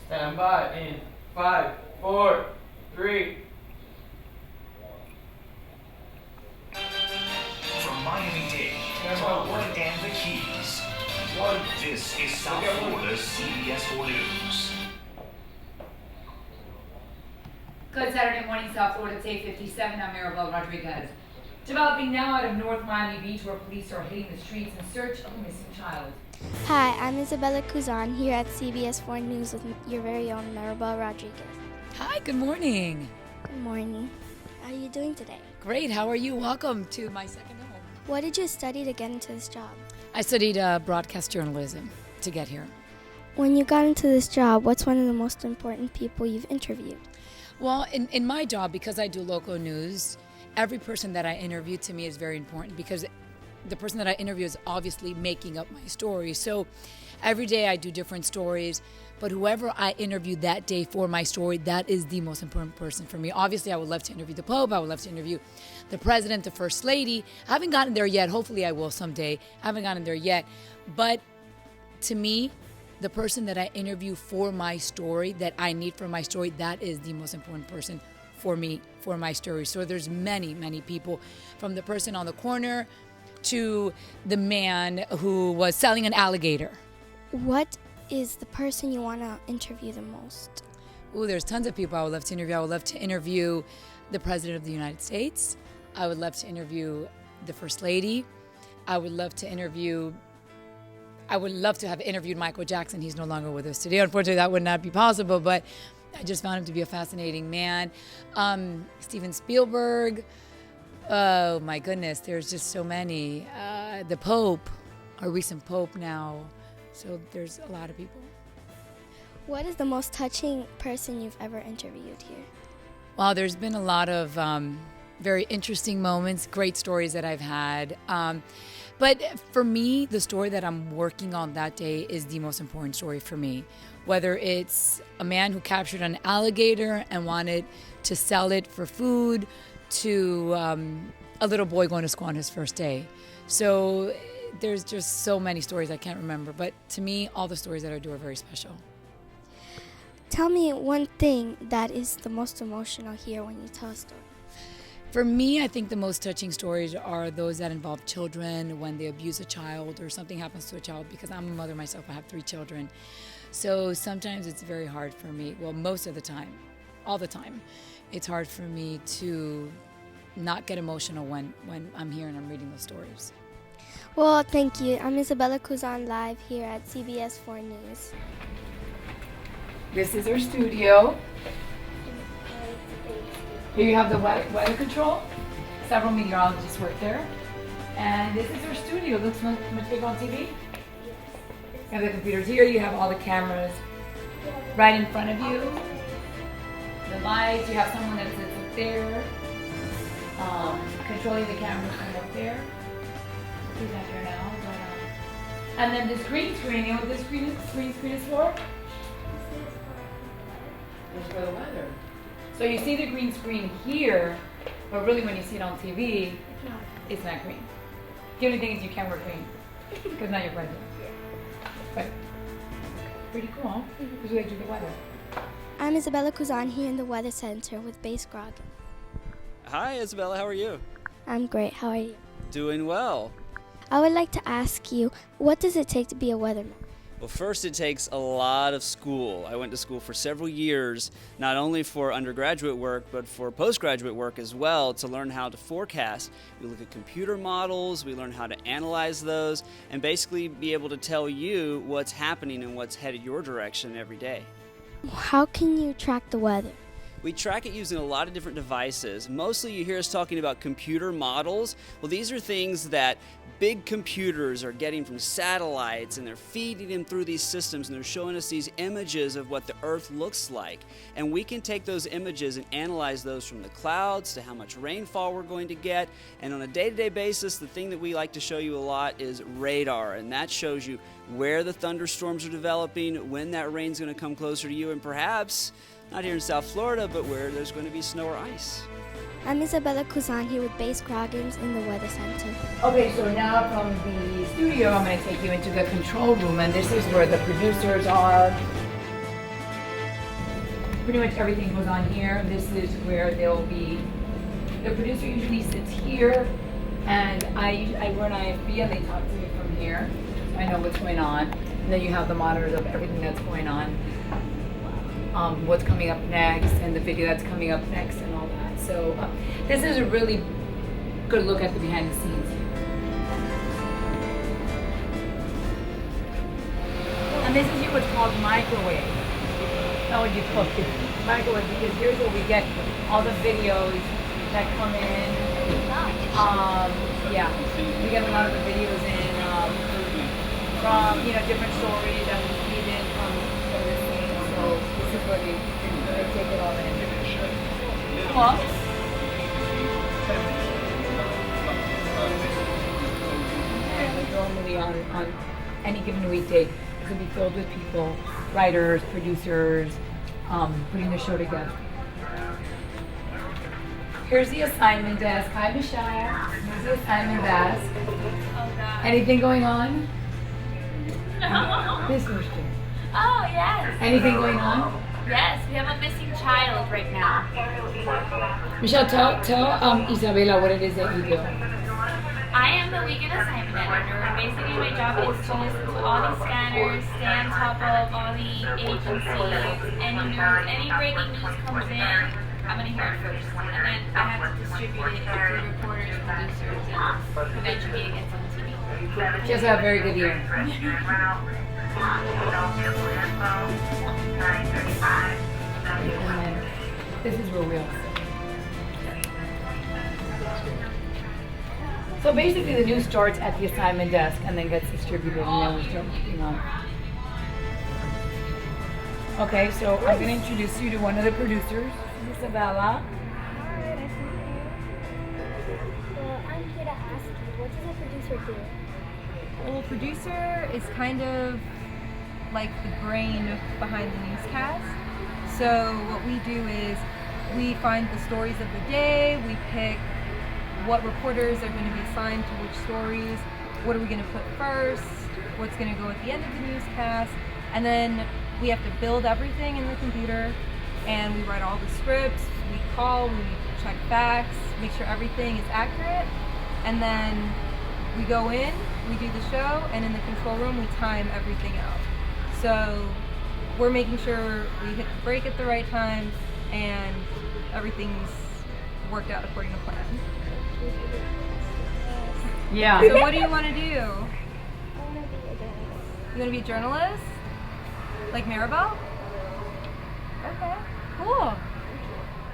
Stand by in 5, 4, 3. From Miami-Dade to Oakland and the Keys, this is South Florida's CBS 4 News. Good Saturday morning, South Florida. It's 8:57. I'm Izabella Rodriguez. Developing now out of North Miami Beach, where police are hitting the streets in search of a missing child. Hi, I'm Izabella Cuzan here at CBS 4 News with your very own Izabella Rodriguez. Hi, good morning. Good morning. How are you doing today? Great, how are you? Welcome to my second home. What did you study to get into this job? I studied broadcast journalism to get here. When you got into this job, what's one of the most important people you've interviewed? Well, in my job, because I do local news, every person that I interview to me is very important because the person that I interview is obviously making up my story. So every day I do different stories, but whoever I interview that day for my story, that is the most important person for me. Obviously, I would love to interview the Pope. I would love to interview the President, the First Lady. I haven't gotten there yet. Hopefully I will someday. I haven't gotten there yet. But to me, the person that I interview for my story, that I need for my story, that is the most important person for me, for my story. So there's many, many people, from the person on the corner to the man who was selling an alligator. What is the person you want to interview the most? Ooh, there's tons of people I would love to interview. I would love to interview the President of the United States. I would love to interview the First Lady. I would love to have interviewed Michael Jackson. He's no longer with us today. Unfortunately, that would not be possible, but I just found him to be a fascinating man. Steven Spielberg. Oh, my goodness. There's just so many. The Pope, our recent Pope now. So there's a lot of people. What is the most touching person you've ever interviewed here? Well, there's been a lot of very interesting moments, great stories that I've had. But for me, the story that I'm working on that day is the most important story for me. Whether it's a man who captured an alligator and wanted to sell it for food, to a little boy going to school on his first day. So there's just so many stories I can't remember. But to me, all the stories that I do are very special. Tell me one thing that is the most emotional here when you tell a story. For me, I think the most touching stories are those that involve children, when they abuse a child or something happens to a child, because I'm a mother myself. I have 3 children. So sometimes it's very hard for me. Well, most of the time, all the time, it's hard for me to not get emotional when I'm here and I'm reading those stories. Well, thank you. I'm Izabella Cuzan live here at CBS 4 News. This is our studio. Here you have the weather control. Several meteorologists work there. And this is our studio. Looks much bigger on TV. You have the computers here. You have all the cameras right in front of you. The lights. You have someone that sits up there, controlling the cameras from up there. He's not here now. But, and then this green screen. You know what this green screen is for? It's for the weather. So you see the green screen here, but really when you see it on TV, it's not green. The only thing is you can't wear green, because now you're president. But pretty cool, huh? Because we do the weather. I'm Izabella Cuzan here in the Weather Center with Base Grogan. Hi, Izabella. How are you? I'm great. How are you? Doing well. I would like to ask you, what does it take to be a weatherman? Well, first, it takes a lot of school. I went to school for several years, not only for undergraduate work, but for postgraduate work as well, to learn how to forecast. We look at computer models, we learn how to analyze those, and basically be able to tell you what's happening and what's headed your direction every day. How can you track the weather? We track it using a lot of different devices. Mostly you hear us talking about computer models. Well, these are things that big computers are getting from satellites, and they're feeding them through these systems, and they're showing us these images of what the Earth looks like. And we can take those images and analyze those from the clouds to how much rainfall we're going to get. And on a day-to-day basis, the thing that we like to show you a lot is radar, and that shows you where the thunderstorms are developing, when that rain's going to come closer to you, and perhaps, not here in South Florida, but where there's going to be snow or ice. I'm Izabella Cuzan here with Base Groggins in the Weather Center. Okay, so now from the studio, I'm going to take you into the control room, and this is where the producers are. pretty much everything goes on here. This is where they'll be, the producer usually sits here, and I run IFB and they talk to me from here. So I know what's going on. And then you have the monitors of everything that's going on, what's coming up next, and the video that's coming up next, and all that. So this is a really good look at the behind the scenes. And this is what's called microwave. Not what you call it, microwave, because here's where we get all the videos that come in. Yeah, we get a lot of the videos in from different stories that we feed in from this thing. So this is where they take it all in. Come on. And normally on any given weekday, it could be filled with people, writers, producers, putting the show together. Here's the assignment desk. Hi, Michelle. Here's the assignment desk. Oh, God. Anything going on? No. This was good. Oh, yes. Anything going on? Yes, we have a missing child right now. Michelle, tell Izabella what it is that you do. I am the weekend assignment editor. Basically, my job is to listen to all these scanners, stay on top of all the agencies, any news, any breaking news comes in, I'm going to hear it first. And then I have to distribute it to reporters, producers, and eventually it gets on TV. She has a very good ear. And this is where we all sit. So basically the news starts at the assignment desk and then gets distributed, and then we start working on it. Okay, so I'm going to introduce you to one of the producers, Izabella. Hi, nice to meet you. Well, I'm here to ask you, what does a producer do? Well, a producer is kind of like the brain behind the newscast. So what we do is we find the stories of the day, we pick what reporters are going to be assigned to which stories, what are we going to put first, what's going to go at the end of the newscast, and then we have to build everything in the computer, and we write all the scripts, we call, we check facts, make sure everything is accurate, and then we go in, we do the show, and in the control room we time everything out. So we're making sure we hit the break at the right time and everything's worked out according to plan. Yeah. So what do you want to do? I want to be a journalist. You want to be a journalist? Like Maribel? Okay, cool.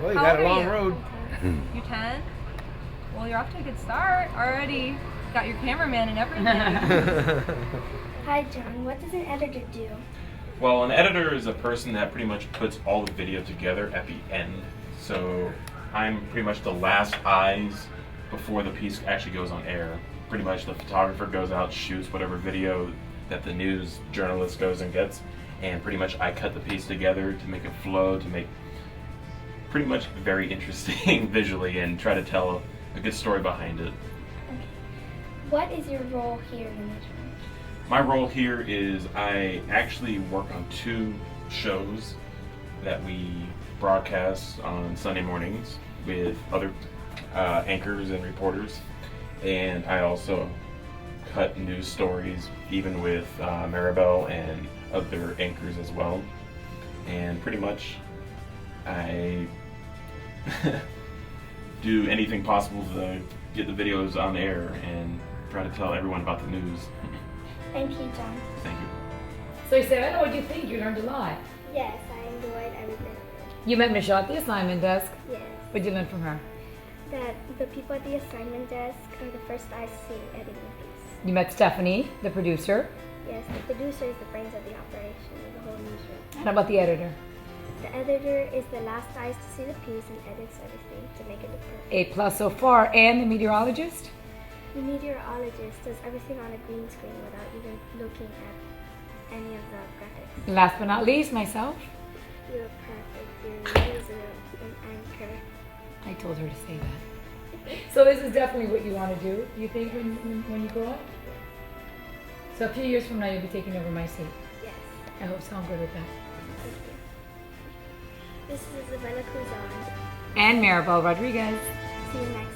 Well, you How got old a are long you? road. You're 10? Well, you're off to a good start. Already got your cameraman and everything. Hi, John. What does an editor do? Well, an editor is a person that pretty much puts all the video together at the end. So I'm pretty much the last eyes before the piece actually goes on air. Pretty much the photographer goes out, shoots whatever video that the news journalist goes and gets, and pretty much I cut the piece together to make it flow, to make pretty much very interesting visually, and try to tell a good story behind it. Okay. What is your role here in the newsroom? My role here is I actually work on 2 shows that we broadcast on Sunday mornings with other anchors and reporters, and I also cut news stories even with Maribel and other anchors as well. And pretty much I do anything possible to get the videos on air and try to tell everyone about the news. Thank you, John. Thank you. So Izabella, what do you think? You learned a lot. Yes, I enjoyed everything. You met Michelle at the assignment desk. Yes. What did you learn from her? That the people at the assignment desk are the first eyes to see editing the piece. You met Stephanie, the producer. Yes, the producer is the brains of the operation of the whole newsroom. And how about the editor? The editor is the last eyes to see the piece and edits everything to make it look perfect. A+ so far. And the meteorologist? The meteorologist does everything on a green screen without even looking at any of the graphics. Last but not least, myself. You're perfect. You're an anchor. I told her to say that. So this is definitely what you want to do, you think, when you grow up? So a few years from now, you'll be taking over my seat. Yes. I hope so. I'm good with that. Thank you. This is Izabella Cuzan. And Maribel Rodriguez. See you next